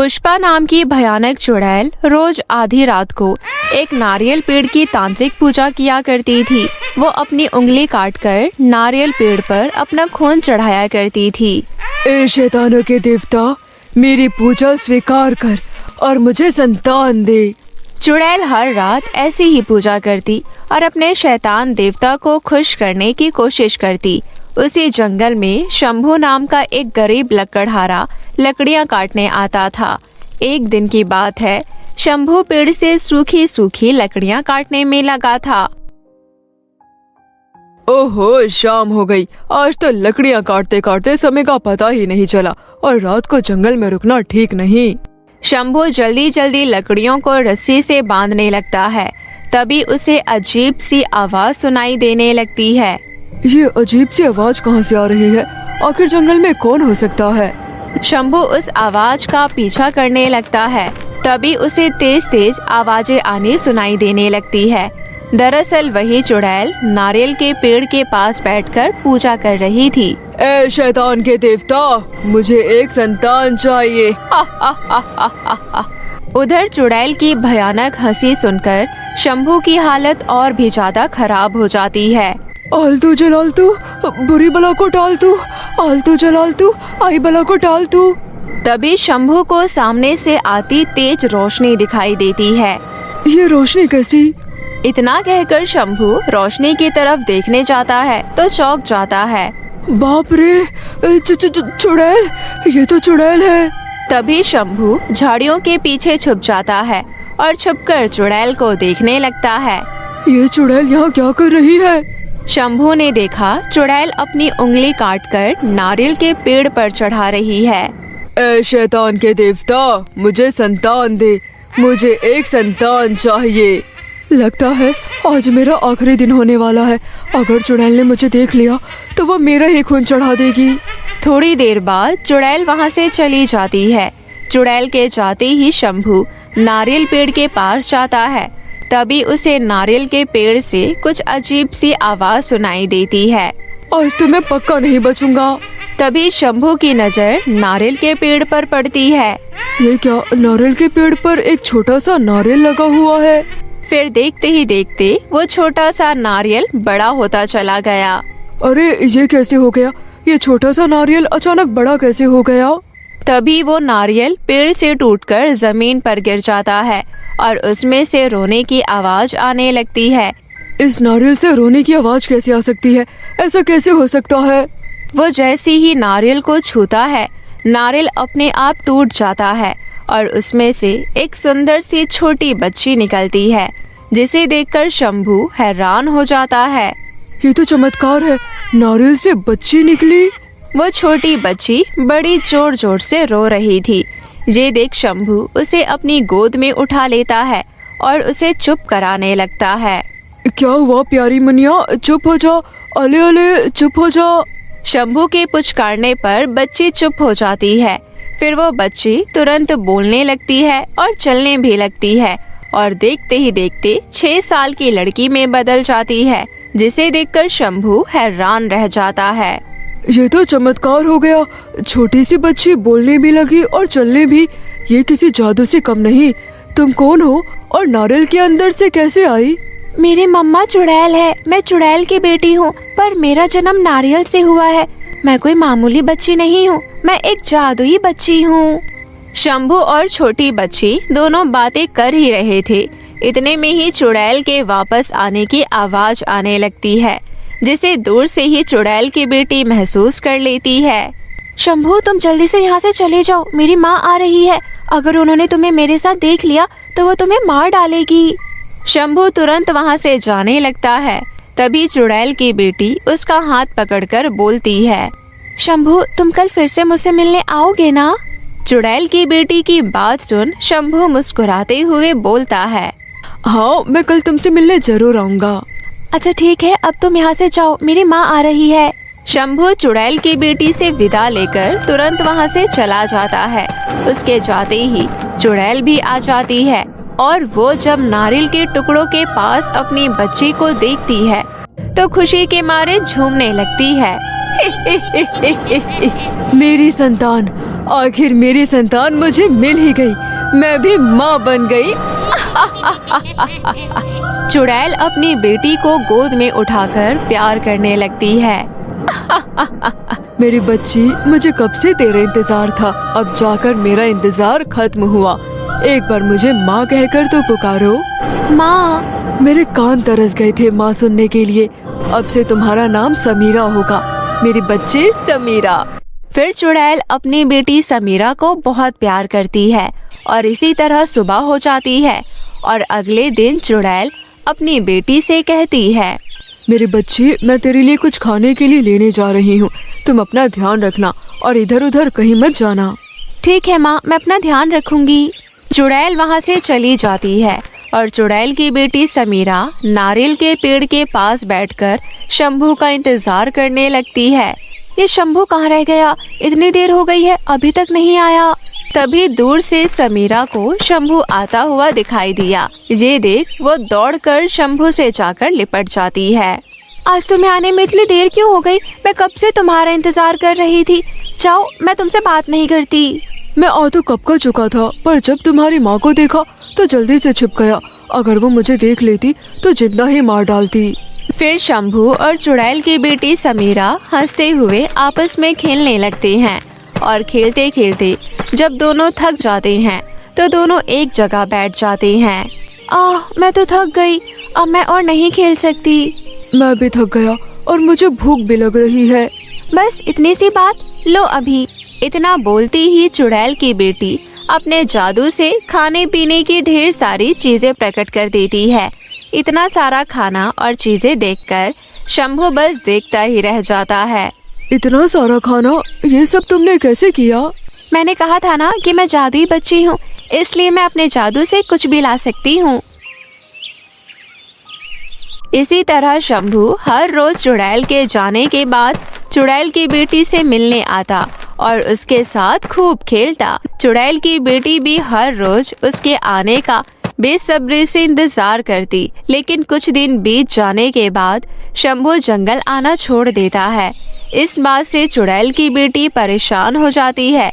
पुष्पा नाम की भयानक चुड़ैल रोज आधी रात को एक नारियल पेड़ की तांत्रिक पूजा किया करती थी। वो अपनी उंगली काटकर नारियल पेड़ पर अपना खून चढ़ाया करती थी। ए शैतानों के देवता, मेरी पूजा स्वीकार कर और मुझे संतान दे। चुड़ैल हर रात ऐसी ही पूजा करती और अपने शैतान देवता को खुश करने की कोशिश करती। उसी जंगल में शंभू नाम का एक गरीब लकड़हारा लकड़ियां काटने आता था। एक दिन की बात है, शंभू पेड़ से सूखी सूखी लकड़ियां काटने में लगा था। ओहो, शाम हो गई। आज तो लकड़ियां काटते काटते समय का पता ही नहीं चला और रात को जंगल में रुकना ठीक नहीं। शंभू जल्दी जल्दी लकड़ियों को रस्सी से बांधने लगता है। तभी उसे अजीब सी आवाज सुनाई देने लगती है। ये अजीब सी आवाज कहाँ से आ रही है? आखिर जंगल में कौन हो सकता है? शंभू उस आवाज का पीछा करने लगता है। तभी उसे तेज तेज आवाजें आनी सुनाई देने लगती है। दरअसल वही चुड़ैल नारियल के पेड़ के पास बैठकर पूजा कर रही थी। ए शैतान के देवता, मुझे एक संतान चाहिए। उधर चुड़ैल की भयानक हंसी सुनकर शंभू की हालत और भी ज्यादा खराब हो जाती है। आलतू जलालतू, बुरी बला को टाल तू। आलतू जलालतू, आई बला को टाल तू। तभी शंभू को सामने से आती तेज रोशनी दिखाई देती है। ये रोशनी कैसी? इतना कहकर शंभू रोशनी की तरफ देखने जाता है तो चौंक जाता है। बाप रे, चुड़ैल! ये तो चुड़ैल है। तभी शंभू झाड़ियों के पीछे छुप जाता है और छुपकर चुड़ैल को देखने लगता है। ये चुड़ैल यहाँ क्या कर रही है? शंभू ने देखा चुड़ैल अपनी उंगली काटकर नारियल के पेड़ पर चढ़ा रही है। ए शैतान के देवता, मुझे संतान दे। मुझे एक संतान चाहिए। लगता है आज मेरा आखिरी दिन होने वाला है। अगर चुड़ैल ने मुझे देख लिया तो वो मेरा ही खून चढ़ा देगी। थोड़ी देर बाद चुड़ैल वहाँ से चली जाती है। चुड़ैल के जाते ही शंभू नारियल पेड़ के पास जाता है। तभी उसे नारियल के पेड़ से कुछ अजीब सी आवाज सुनाई देती है। आज तो मैं पक्का नहीं बचूंगा। तभी शंभू की नजर नारियल के पेड़ पर पड़ती है। ये क्या, नारियल के पेड़ पर एक छोटा सा नारियल लगा हुआ है? फिर देखते ही देखते वो छोटा सा नारियल बड़ा होता चला गया। अरे ये कैसे हो गया? ये छोटा सा नारियल अचानक बड़ा कैसे हो गया? तभी वो नारियल पेड़ से टूटकर जमीन पर गिर जाता है और उसमें से रोने की आवाज आने लगती है। इस नारियल से रोने की आवाज कैसे आ सकती है? ऐसा कैसे हो सकता है? वो जैसे ही नारियल को छूता है, नारियल अपने आप टूट जाता है और उसमें से एक सुंदर सी छोटी बच्ची निकलती है, जिसे देखकर शंभू हैरान हो जाता है। ये तो चमत्कार है, नारियल से बच्ची निकली। वो छोटी बच्ची बड़ी जोर जोर से रो रही थी। ये देख शंभू उसे अपनी गोद में उठा लेता है और उसे चुप कराने लगता है। क्या हुआ प्यारी मुनिया, चुप हो जा। अले अले, चुप हो जा। शंभू के पुचकारने पर बच्ची चुप हो जाती है। फिर वो बच्ची तुरंत बोलने लगती है और चलने भी लगती है और देखते ही देखते 6 साल की लड़की में बदल जाती है, जिसे देखकर शंभू हैरान रह जाता है। ये तो चमत्कार हो गया। छोटी सी बच्ची बोलने भी लगी और चलने भी। ये किसी जादू से कम नहीं। तुम कौन हो और नारियल के अंदर से कैसे आई? मेरी मम्मा चुड़ैल है। मैं चुड़ैल की बेटी हूँ, पर मेरा जन्म नारियल से हुआ है। मैं कोई मामूली बच्ची नहीं हूँ, मैं एक जादुई बच्ची हूँ। शंभू और छोटी बच्ची दोनों बातें कर ही रहे थे। इतने में ही चुड़ैल के वापस आने की आवाज आने लगती है, जिसे दूर से ही चुड़ैल की बेटी महसूस कर लेती है। शंभू, तुम जल्दी से यहाँ से चले जाओ, मेरी माँ आ रही है। अगर उन्होंने तुम्हें मेरे साथ देख लिया तो वो तुम्हें मार डालेगी। शंभू तुरंत वहाँ से जाने लगता है। तभी चुड़ैल की बेटी उसका हाथ पकड़कर बोलती है, शंभू, तुम कल फिर से मुझसे मिलने आओगे ना? चुड़ैल की बेटी की बात सुन शंभू मुस्कुराते हुए बोलता है, हाँ, मैं कल तुमसे मिलने जरूर आऊँगा। अच्छा ठीक है, अब तुम यहाँ से जाओ, मेरी माँ आ रही है। शंभू चुड़ैल की बेटी से विदा लेकर तुरंत वहाँ से चला जाता है। उसके जाते ही चुड़ैल भी आ जाती है और वो जब नारियल के टुकड़ों के पास अपनी बच्ची को देखती है तो खुशी के मारे झूमने लगती है। मेरी संतान, आखिर मेरी संतान मुझे मिल ही गई, मैं भी माँ बन गई। चुड़ैल अपनी बेटी को गोद में उठाकर प्यार करने लगती है। मेरी बच्ची, मुझे कब से तेरा इंतजार था, अब जाकर मेरा इंतजार खत्म हुआ। एक बार मुझे माँ कहकर तो पुकारो। माँ। मेरे कान तरस गए थे माँ सुनने के लिए। अब से तुम्हारा नाम समीरा होगा, मेरी बच्ची समीरा। फिर चुड़ैल अपनी बेटी समीरा को बहुत प्यार करती है और इसी तरह सुबह हो जाती है और अगले दिन चुड़ैल अपनी बेटी से कहती है, मेरी बच्ची, मैं तेरे लिए कुछ खाने के लिए लेने जा रही हूँ। तुम अपना ध्यान रखना और इधर उधर कहीं मत जाना। ठीक है माँ, मैं अपना ध्यान रखूंगी। चुड़ैल वहाँ से चली जाती है और चुड़ैल की बेटी समीरा नारियल के पेड़ के पास बैठकर शंभू का इंतजार करने लगती है। ये शंभू कहाँ रह गया? इतनी देर हो गई है, अभी तक नहीं आया। तभी दूर से समीरा को शंभू आता हुआ दिखाई दिया। ये देख वो दौड़कर शंभू से जाकर लिपट जाती है। आज तुम्हें आने में इतनी देर क्यों हो गई? मैं कब से तुम्हारा इंतजार कर रही थी। जाओ, मैं तुमसे बात नहीं करती। मैं आ तो कब का चुका था, पर जब तुम्हारी माँ को देखा तो जल्दी से छिप गया। अगर वो मुझे देख लेती तो जिंदा ही मार डालती। फिर शंभू और चुड़ैल की बेटी समीरा हंसते हुए आपस में खेलने लगते हैं और खेलते खेलते जब दोनों थक जाते हैं तो दोनों एक जगह बैठ जाते हैं। मैं तो थक गई, अब मैं और नहीं खेल सकती। मैं भी थक गया और मुझे भूख भी लग रही है। बस इतनी सी बात, लो अभी। इतना बोलती ही चुड़ैल की बेटी अपने जादू से खाने पीने की ढेर सारी चीजें प्रकट कर देती है। इतना सारा खाना और चीजें देखकर शंभू बस देखता ही रह जाता है। इतना सारा खाना, ये सब तुमने कैसे किया? मैंने कहा था ना कि मैं जादुई बच्ची हूँ, इसलिए मैं अपने जादू से कुछ भी ला सकती हूँ। इसी तरह शंभू हर रोज चुड़ैल के जाने के बाद चुड़ैल की बेटी से मिलने आता और उसके साथ खूब खेलता। चुड़ैल की बेटी भी हर रोज उसके आने का बेसब्री से इंतजार करती। लेकिन कुछ दिन बीत जाने के बाद शंभू जंगल आना छोड़ देता है। इस बात से चुड़ैल की बेटी परेशान हो जाती है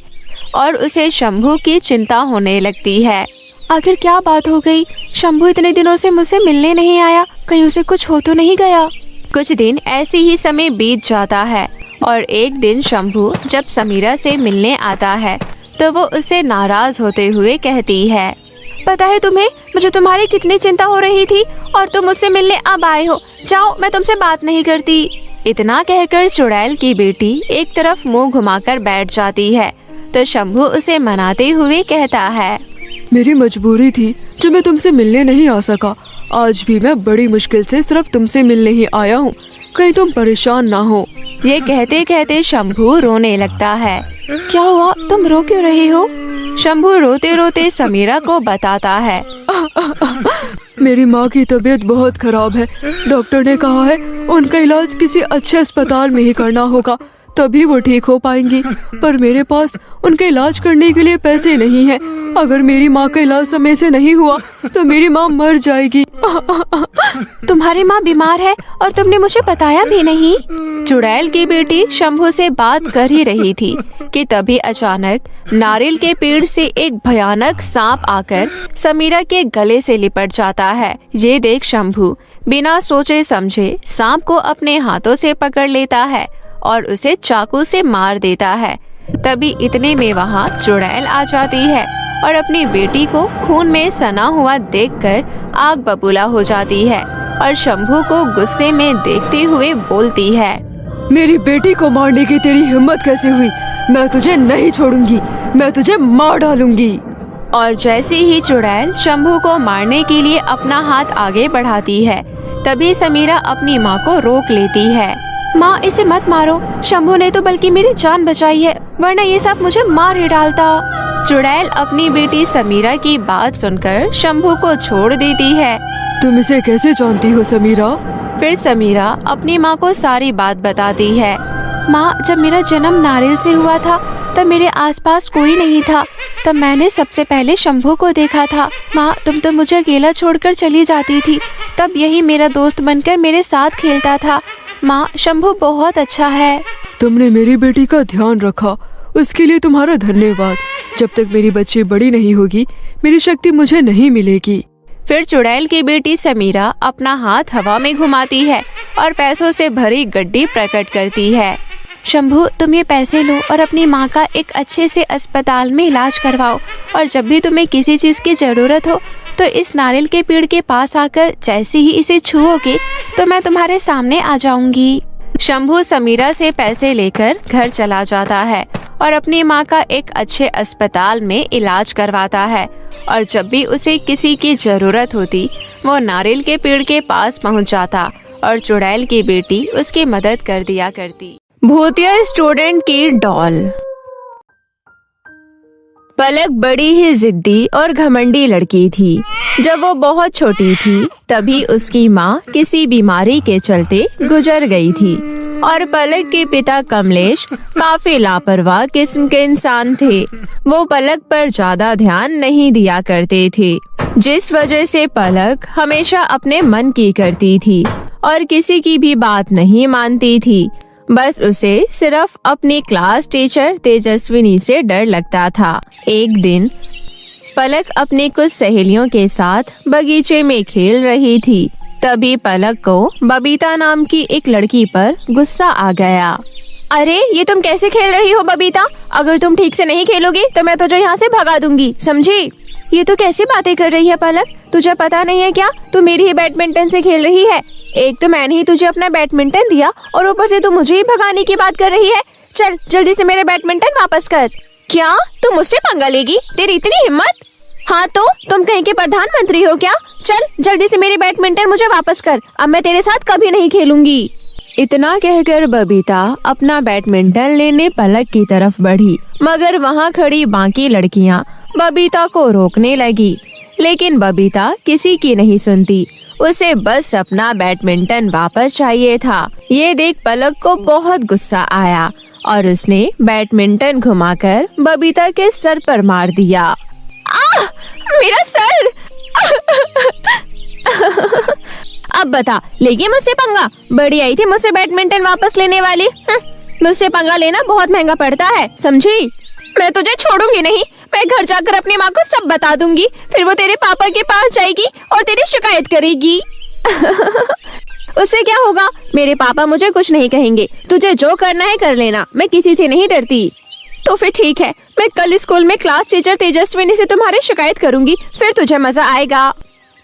और उसे शंभू की चिंता होने लगती है। आखिर क्या बात हो गई? शंभू इतने दिनों से मुझसे मिलने नहीं आया, कहीं उसे कुछ हो तो नहीं गया? कुछ दिन ऐसे ही समय बीत जाता है और एक दिन शंभू जब समीरा से मिलने आता है तो वो उससे नाराज होते हुए कहती है, पता है तुम्हें, मुझे तुम्हारी कितनी चिंता हो रही थी और तुम मुझसे मिलने अब आए हो। जाओ, मैं तुमसे बात नहीं करती। इतना कहकर चुड़ैल की बेटी एक तरफ मुंह घुमाकर बैठ जाती है तो शंभू उसे मनाते हुए कहता है, मेरी मजबूरी थी जो मैं तुमसे मिलने नहीं आ सका। आज भी मैं बड़ी मुश्किल से सिर्फ तुमसे मिलने ही आया हूँ, कहीं तुम परेशान ना हो। ये कहते कहते शंभू रोने लगता है। क्या हुआ? तुम रो क्यों रहे हो? शंभू रोते रोते समीरा को बताता है, मेरी माँ की तबीयत बहुत खराब है। डॉक्टर ने कहा है उनका इलाज किसी अच्छे अस्पताल में ही करना होगा, तभी वो ठीक हो पाएंगी। पर मेरे पास उनके इलाज करने के लिए पैसे नहीं हैं। अगर मेरी माँ का इलाज समय से नहीं हुआ तो मेरी माँ मर जाएगी। तुम्हारी माँ बीमार है और तुमने मुझे बताया भी नहीं। चुड़ैल की बेटी शंभू से बात कर ही रही थी कि तभी अचानक नारियल के पेड़ से एक भयानक सांप आकर समीरा के गले से लिपट जाता है। ये देख शंभू बिना सोचे समझे सांप को अपने हाथों से पकड़ लेता है और उसे चाकू से मार देता है। तभी इतने में वहाँ चुड़ैल आ जाती है और अपनी बेटी को खून में सना हुआ देखकर आग बबूला हो जाती है और शंभू को गुस्से में देखते हुए बोलती है, मेरी बेटी को मारने की तेरी हिम्मत कैसे हुई? मैं तुझे नहीं छोड़ूंगी, मैं तुझे मार डालूंगी। और जैसे ही चुड़ैल शंभू को मारने के लिए अपना हाथ आगे बढ़ाती है तभी समीरा अपनी माँ को रोक लेती है। माँ, इसे मत मारो, शंभू ने तो बल्कि मेरी जान बचाई है, वरना ये सब मुझे मार ही डालता। चुड़ैल अपनी बेटी समीरा की बात सुनकर शंभू को छोड़ देती है। तुम इसे कैसे जानती हो समीरा? फिर समीरा अपनी माँ को सारी बात बताती है। माँ, जब मेरा जन्म नारियल से हुआ था तब मेरे आसपास कोई नहीं था, तब मैंने सबसे पहले शंभू को देखा था। माँ, तुम तो मुझे अकेला छोड़कर चली जाती थी, तब यही मेरा दोस्त बनकर मेरे साथ खेलता था। माँ, शंभू बहुत अच्छा है। तुमने मेरी बेटी का ध्यान रखा, उसके लिए तुम्हारा धन्यवाद। जब तक मेरी बच्ची बड़ी नहीं होगी मेरी शक्ति मुझे नहीं मिलेगी। फिर चुड़ैल की बेटी समीरा अपना हाथ हवा में घुमाती है और पैसों से भरी गड्डी प्रकट करती है। शंभू, तुम ये पैसे लो और अपनी माँ का एक अच्छे से अस्पताल में इलाज करवाओ, और जब भी तुम्हें किसी चीज की जरूरत हो तो इस नारियल के पेड़ के पास आकर जैसे ही इसे छुओगे तो मैं तुम्हारे सामने आ जाऊंगी। शंभू समीरा से पैसे लेकर घर चला जाता है और अपनी माँ का एक अच्छे अस्पताल में इलाज करवाता है, और जब भी उसे किसी की जरूरत होती वो नारियल के पेड़ के पास पहुँच जाता और चुड़ैल की बेटी उसकी मदद कर दिया करती। भूतिया स्टूडेंट की डॉल। पलक बड़ी ही जिद्दी और घमंडी लड़की थी। जब वो बहुत छोटी थी तभी उसकी माँ किसी बीमारी के चलते गुजर गई थी, और पलक के पिता कमलेश काफी लापरवाह किस्म के इंसान थे। वो पलक पर ज्यादा ध्यान नहीं दिया करते थे, जिस वजह से पलक हमेशा अपने मन की करती थी और किसी की भी बात नहीं मानती थी। बस उसे सिर्फ अपनी क्लास टीचर तेजस्विनी से डर लगता था। एक दिन पलक अपनी कुछ सहेलियों के साथ बगीचे में खेल रही थी। तभी पलक को बबीता नाम की एक लड़की पर गुस्सा आ गया। अरे, ये तुम कैसे खेल रही हो बबीता? अगर तुम ठीक से नहीं खेलोगी तो मैं तुझे यहाँ से भगा दूंगी, समझी? ये तो कैसी बातें कर रही है पलक? तुझे पता नहीं है क्या? तू मेरी ही बैडमिंटन से खेल रही है। एक तो मैंने ही तुझे अपना बैडमिंटन दिया और ऊपर से तू मुझे ही भगाने की बात कर रही है। चल जल्दी से मेरे बैडमिंटन वापस कर। क्या तुम मुझसे पंगा लेगी? तेरी इतनी हिम्मत? हाँ तो तुम कहीं के प्रधानमंत्री हो क्या? चल जल्दी से मेरे बैडमिंटन मुझे वापस कर, अब मैं तेरे साथ कभी नहीं खेलूंगी। इतना कहकर बबीता अपना बैडमिंटन लेने पलक की तरफ बढ़ी, मगर वहाँ खड़ी बाकी लड़कियाँ बबीता को रोकने लगी, लेकिन बबीता किसी की नहीं सुनती। उसे बस अपना बैडमिंटन वापस चाहिए था। ये देख पलक को बहुत गुस्सा आया और उसने बैडमिंटन घुमाकर बबीता के सर पर मार दिया। आह! मेरा सर! अब बता, लेगी मुझसे पंगा? बड़ी आई थी मुझसे बैडमिंटन वापस लेने वाली। मुझसे पंगा लेना बहुत महंगा पड़ता है, समझी? मैं तुझे छोड़ूंगी नहीं। मैं घर जाकर अपनी माँ को सब बता दूंगी, फिर वो तेरे पापा के पास जाएगी और तेरी शिकायत करेगी। उससे क्या होगा? मेरे पापा मुझे कुछ नहीं कहेंगे। तुझे जो करना है कर लेना, मैं किसी से नहीं डरती। तो फिर ठीक है, मैं कल स्कूल में क्लास टीचर तेजस्विनी से तुम्हारी शिकायत करूंगी, फिर तुझे मजा आएगा।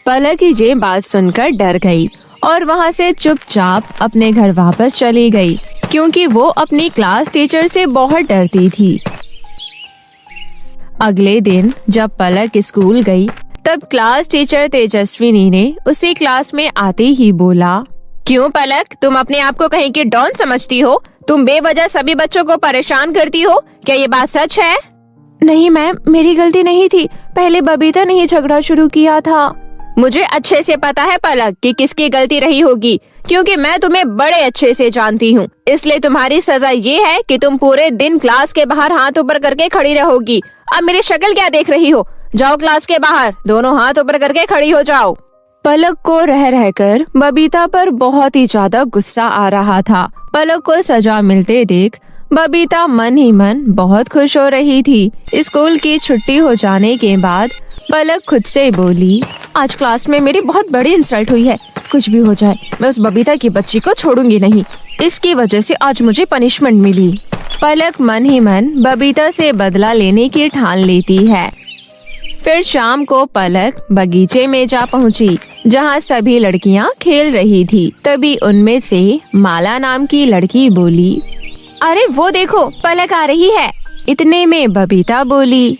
पलक ये बात सुनकर डर गई और वहाँ से चुपचाप अपने घर वापस चली गई, क्योंकि वो अपनी क्लास टीचर से बहुत डरती थी। अगले दिन जब पलक स्कूल गई तब क्लास टीचर तेजस्विनी ने उसी क्लास में आते ही बोला, क्यों पलक, तुम अपने आप को कहीं की डॉन समझती हो? तुम बेवजह सभी बच्चों को परेशान करती हो, क्या ये बात सच है? नहीं मैम, मेरी गलती नहीं थी। पहले बबीता ने ही झगड़ा शुरू किया था। मुझे अच्छे से पता है पलक कि किसकी गलती रही होगी, क्योंकि मैं तुम्हें बड़े अच्छे से जानती हूँ। इसलिए तुम्हारी सजा ये है कि तुम पूरे दिन क्लास के बाहर हाथ ऊपर करके खड़ी रहोगी। अब मेरी शक्ल क्या देख रही हो? जाओ क्लास के बाहर, दोनों हाथ ऊपर करके खड़ी हो जाओ। पलक को रह रहकर बबीता पर बहुत ही ज्यादा गुस्सा आ रहा था। पलक को सजा मिलते देख बबीता मन ही मन बहुत खुश हो रही थी। स्कूल की छुट्टी हो जाने के बाद पलक खुद से बोली, आज क्लास में मेरी बहुत बड़ी इंसल्ट हुई है। कुछ भी हो जाए मैं उस बबीता की बच्ची को छोड़ूंगी नहीं। इसकी वजह से आज मुझे पनिशमेंट मिली। पलक मन ही मन बबीता से बदला लेने की ठान लेती है। फिर शाम को पलक बगीचे में जा पहुंची, जहां सभी लड़कियां खेल रही थी। तभी उनमें से माला नाम की लड़की बोली, अरे वो देखो पलक आ रही है। इतने में बबीता बोली,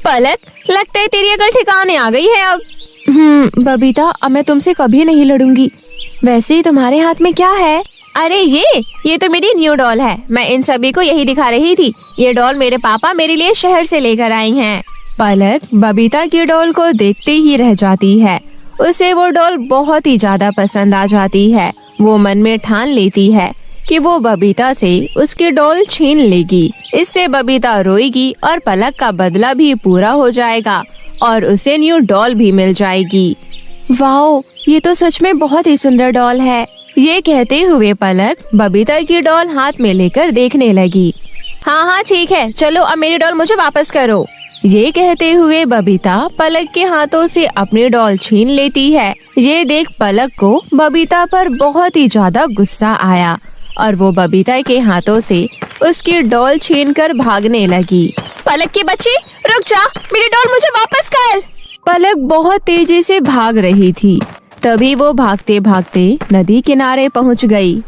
पलक, लगता है तेरी अकल ठिकाने आ गई है अब। बबीता, अब मैं तुमसे कभी नहीं लड़ूंगी। वैसे ही तुम्हारे हाथ में क्या है? अरे ये तो मेरी न्यू डॉल है। मैं इन सभी को यही दिखा रही थी। ये डॉल मेरे पापा मेरे लिए शहर से लेकर आई हैं। पलक बबीता की डॉल को देखते ही रह जाती है। उसे वो डॉल बहुत ही ज्यादा पसंद आ जाती है। वो मन में ठान लेती है कि वो बबीता से उसकी डॉल छीन लेगी। इससे बबीता रोएगी और पलक का बदला भी पूरा हो जाएगा और उसे न्यू डॉल भी मिल जाएगी। वाओ, ये तो सच में बहुत ही सुंदर डॉल है। ये कहते हुए पलक बबीता की डॉल हाथ में लेकर देखने लगी। हाँ हाँ ठीक है, चलो अब मेरी डॉल मुझे वापस करो। ये कहते हुए बबीता पलक के हाथों से अपनी डॉल छीन लेती है। ये देख पलक को बबीता पर बहुत ही ज्यादा गुस्सा आया और वो बबीता के हाथों से उसकी डॉल छीनकर भागने लगी। पलक की बच्ची, रुक जा, मेरी डॉल मुझे वापस कर। पलक बहुत तेजी से भाग रही थी। तभी वो भागते भागते नदी किनारे पहुंच गई।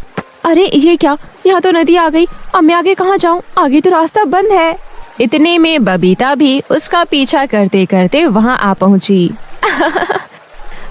अरे ये क्या, यहाँ तो नदी आ गई। अब मैं आगे कहाँ जाऊँ? आगे तो रास्ता बंद है। इतने में बबीता भी उसका पीछा करते करते वहाँ आ पहुँची।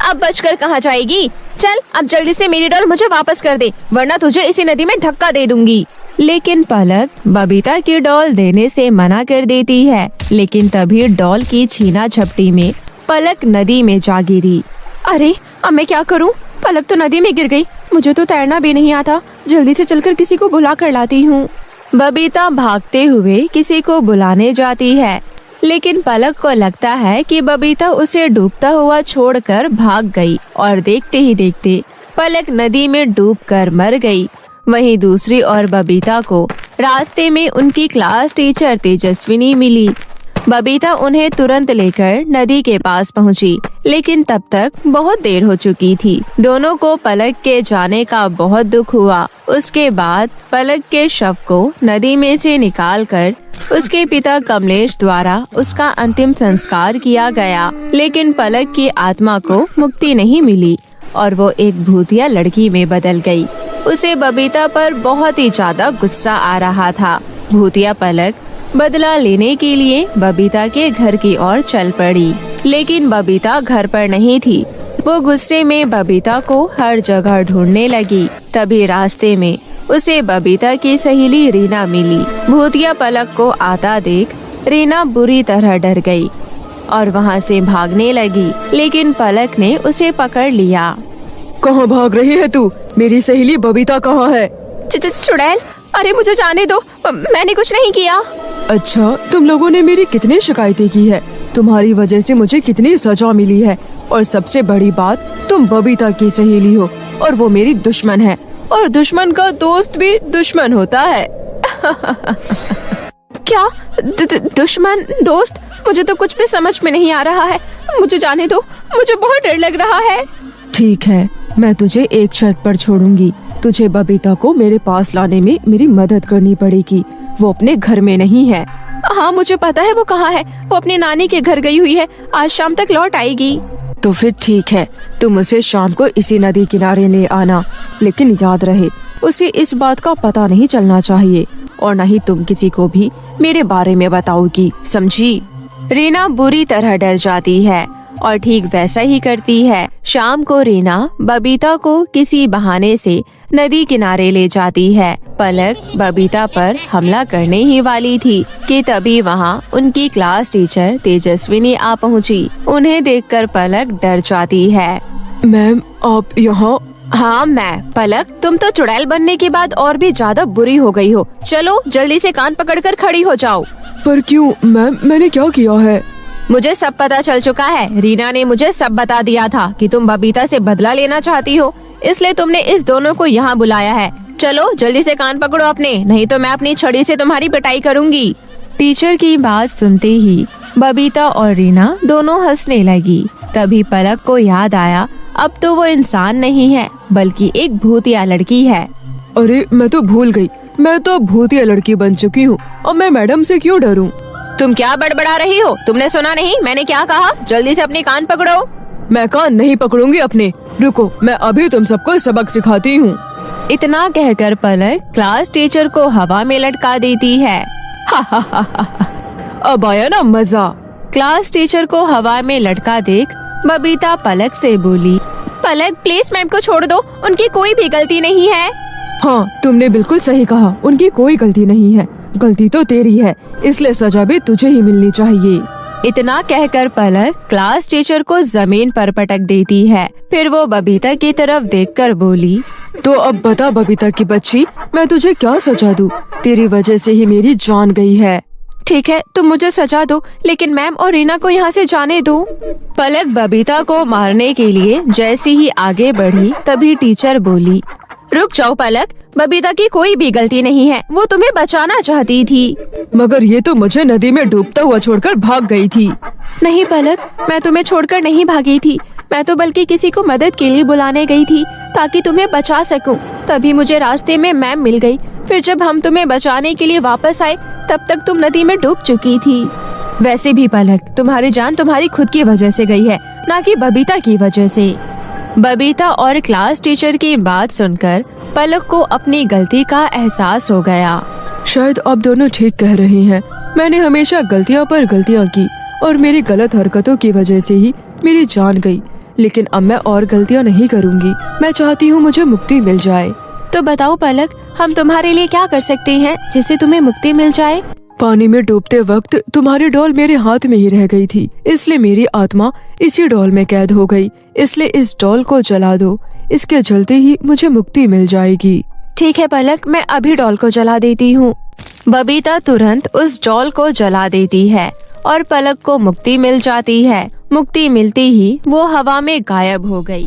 अब बचकर कहाँ जाएगी? चल अब जल्दी से मेरी डॉल मुझे वापस कर दे, वरना तुझे इसी नदी में धक्का दे दूंगी। लेकिन पलक बबीता की डॉल देने से मना कर देती है। लेकिन तभी डॉल की छीना झपटी में पलक नदी में जा गिरी। अरे अब मैं क्या करूं? पलक तो नदी में गिर गई। मुझे तो तैरना भी नहीं आता। जल्दी से चलकर किसी को बुला कर लाती हूँ। बबीता भागते हुए किसी को बुलाने जाती है, लेकिन पलक को लगता है कि बबीता उसे डूबता हुआ छोड़कर भाग गई और देखते ही देखते पलक नदी में डूबकर मर गई। वहीं दूसरी ओर बबीता को रास्ते में उनकी क्लास टीचर तेजस्विनी मिली। बबीता उन्हें तुरंत लेकर नदी के पास पहुंची, लेकिन तब तक बहुत देर हो चुकी थी। दोनों को पलक के जाने का बहुत दुख हुआ। उसके बाद पलक के शव को नदी में से निकालकर उसके पिता कमलेश द्वारा उसका अंतिम संस्कार किया गया। लेकिन पलक की आत्मा को मुक्ति नहीं मिली और वो एक भूतिया लड़की में बदल गई। उसे बबीता पर बहुत ही ज्यादा गुस्सा आ रहा था। भूतिया पलक बदला लेने के लिए बबीता के घर की ओर चल पड़ी, लेकिन बबीता घर पर नहीं थी। वो गुस्से में बबीता को हर जगह ढूंढने लगी। तभी रास्ते में उसे बबीता की सहेली रीना मिली। भूतिया पलक को आता देख रीना बुरी तरह डर गई और वहाँ से भागने लगी, लेकिन पलक ने उसे पकड़ लिया। कहाँ भाग रही है तू? मेरी सहेली बबीता कहाँ है? चुड़ैल, अरे मुझे जाने दो, मैंने कुछ नहीं किया। अच्छा, तुम लोगों ने मेरी कितनी शिकायतें की है। तुम्हारी वजह से मुझे कितनी सजा मिली है, और सबसे बड़ी बात, तुम बबीता की सहेली हो और वो मेरी दुश्मन है, और दुश्मन का दोस्त भी दुश्मन होता है। क्या? दुश्मन दोस्त? मुझे तो कुछ भी समझ में नहीं आ रहा है। मुझे जाने दो, मुझे बहुत डर लग रहा है। ठीक है, मैं तुझे एक शर्त पर छोड़ूंगी। तुझे बबीता को मेरे पास लाने में मेरी मदद करनी पड़ेगी। वो अपने घर में नहीं है। हाँ मुझे पता है वो कहाँ है। वो अपनी नानी के घर गई हुई है, आज शाम तक लौट आएगी। तो फिर ठीक है, तुम उसे शाम को इसी नदी किनारे ले आना, लेकिन याद रहे उसे इस बात का पता नहीं चलना चाहिए, और न ही तुम किसी को भी मेरे बारे में बताओगी, समझी? रीना बुरी तरह डर जाती है और ठीक वैसा ही करती है। शाम को रीना बबीता को किसी बहाने से नदी किनारे ले जाती है। पलक बबीता पर हमला करने ही वाली थी कि तभी वहाँ उनकी क्लास टीचर तेजस्विनी आ पहुँची। उन्हें देखकर पलक डर जाती है। मैम, आप यहाँ? हाँ मैं। पलक, तुम तो चुड़ैल बनने के बाद और भी ज्यादा बुरी हो गई हो। चलो जल्दी से कान पकड़कर खड़ी हो जाओ। पर क्यों मैम, मैंने क्या किया है? मुझे सब पता चल चुका है। रीना ने मुझे सब बता दिया था कि तुम बबीता से बदला लेना चाहती हो, इसलिए तुमने इस दोनों को यहाँ बुलाया है। चलो जल्दी से कान पकड़ो अपने, नहीं तो मैं अपनी छड़ी से तुम्हारी पिटाई करूँगी। टीचर की बात सुनते ही बबीता और रीना दोनों हंसने लगी। तभी पलक को याद आया, अब तो वो इंसान नहीं है बल्कि एक भूतिया लड़की है। अरे मैं तो भूल गई, मैं तो भूतिया लड़की बन चुकी हूँ। अब मैं मैडम से क्यों डरूं? तुम क्या बड़बड़ा रही हो? तुमने सुना नहीं मैंने क्या कहा? जल्दी से अपने कान पकड़ो। मैं कान नहीं पकड़ूंगी अपने, रुको मैं अभी तुम सबको सबक सिखाती हूँ। इतना कहकर पलक क्लास टीचर को हवा में लटका देती है। अब आया ना मजा? क्लास टीचर को हवा में लटका देख बबीता पलक से बोली, पलक प्लीज मैम को छोड़ दो, उनकी कोई भी गलती नहीं है। हाँ तुमने बिल्कुल सही कहा, उनकी कोई गलती नहीं है, गलती तो तेरी है, इसलिए सजा भी तुझे ही मिलनी चाहिए। इतना कहकर पलक क्लास टीचर को जमीन पर पटक देती है। फिर वो बबीता की तरफ देखकर बोली, तो अब बता बबीता की बच्ची, मैं तुझे क्या सजा दूं? तेरी वजह से ही मेरी जान गई है। ठीक है तुम मुझे सजा दो, लेकिन मैम और रीना को यहाँ से जाने दो। पलक बबीता को मारने के लिए जैसे ही आगे बढ़ी तभी टीचर बोली, रुक जाओ पलक, बबीता की कोई भी गलती नहीं है, वो तुम्हें बचाना चाहती थी। मगर ये तो मुझे नदी में डूबता हुआ छोड़कर भाग गई थी। नहीं पलक, मैं तुम्हें छोड़कर नहीं भागी थी। मैं तो बल्कि किसी को मदद के लिए बुलाने गई थी ताकि तुम्हें बचा सकूं। तभी मुझे रास्ते में मैम मिल गई। फिर जब हम तुम्हें बचाने के लिए वापस आए तब तक तुम नदी में डूब चुकी थी। वैसे भी पलक, तुम्हारी जान तुम्हारी खुद की वजह से गई है, ना कि बबीता की वजह से। बबीता और क्लास टीचर की बात सुनकर पलक को अपनी गलती का एहसास हो गया। शायद आप दोनों ठीक कह रही हैं। मैंने हमेशा गलतियां पर गलतियां की और मेरी गलत हरकतों की वजह से ही मेरी जान गई। लेकिन अब मैं और गलतियां नहीं करूंगी। मैं चाहती हूँ मुझे मुक्ति मिल जाए। तो बताओ पलक, हम तुम्हारे लिए क्या कर सकते हैं जिससे तुम्हें मुक्ति मिल जाए? पानी में डूबते वक्त तुम्हारी डॉल मेरे हाथ में ही रह गई थी, इसलिए मेरी आत्मा इसी डॉल में कैद हो गई। इसलिए इस डॉल को जला दो, इसके जलते ही मुझे मुक्ति मिल जाएगी। ठीक है पलक, मैं अभी डॉल को जला देती हूँ। बबीता तुरंत उस डॉल को जला देती है और पलक को मुक्ति मिल जाती है। मुक्ति मिलते ही वो हवा में गायब हो गई।